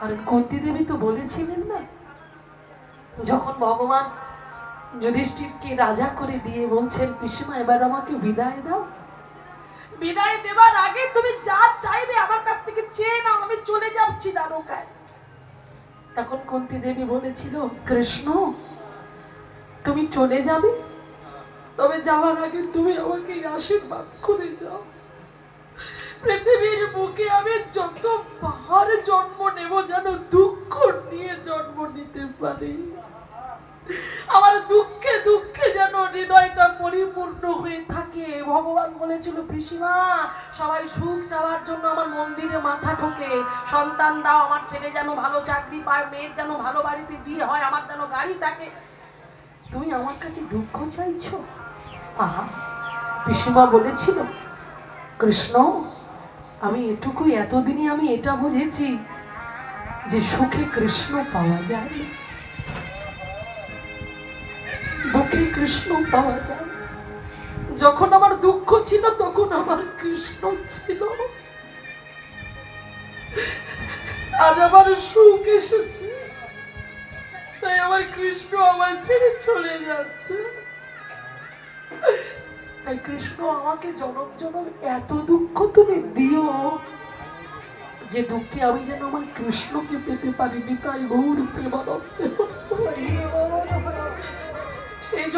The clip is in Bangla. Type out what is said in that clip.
কারণ কুন্তী দেবী তো বলেছিলেন না, যখন ভগবান যুধিষ্ঠিরকে রাজা করে দিয়ে বলছেন পিসিমা এবার আমাকে বিদায় দাও, বিদায় দেবার আগে তুমি যা চাইবে আমার কাছ থেকে চেয়ে নাও, আমি চলে যাচ্ছি দ্বারকায়। তখন কুন্তী দেবী বলেছিল কৃষ্ণ তুমি চলে যাবে, তবে যাওয়ার আগে তুমি আমাকে আশীর্বাদ করে যাও। পৃথিবীর বুকে আমি যতবার জন্ম নেব যেন দুঃখ নিয়ে জন্ম নিতে পারি, আমার দুঃখে দুঃখে যেন হৃদয়টা পরিপূর্ণ হয়ে থাকে। ভগবান বলেছিল পিসিমা সবাই সুখ চাওয়ার জন্য আমার মন্দিরে মাথা ঠোকে, সন্তান দাও, আমার ছেলে যেন ভালো চাকরি পায়, মেয়ের যেন ভালো বাড়িতে বিয়ে হয়, আমার যেন গাড়ি থাকে, তুমি আমার কাছে দুঃখ চাইছো? আহা, পিসিমা বলেছিল কৃষ্ণ আমি এটুকুই, এতদিনই আমি এটা বুঝেছি যে সুখে কৃষ্ণ পাওয়া যায়, দুঃখে কৃষ্ণ পাওয়া যায়। যখন আমার দুঃখ ছিল তখন আমার কৃষ্ণ ছিল, আজ আমার সুখ এসেছে তাই আমার কৃষ্ণ আমার ছেড়ে চলে যাচ্ছে। তাই কৃষ্ণ আমাকে জনম জনম এত দুঃখ তুমি দিও যে দুঃখে আমি যেন আমার কৃষ্ণকে পেতে পারিনি। তাই গৌর প্রেমানন্দে সেই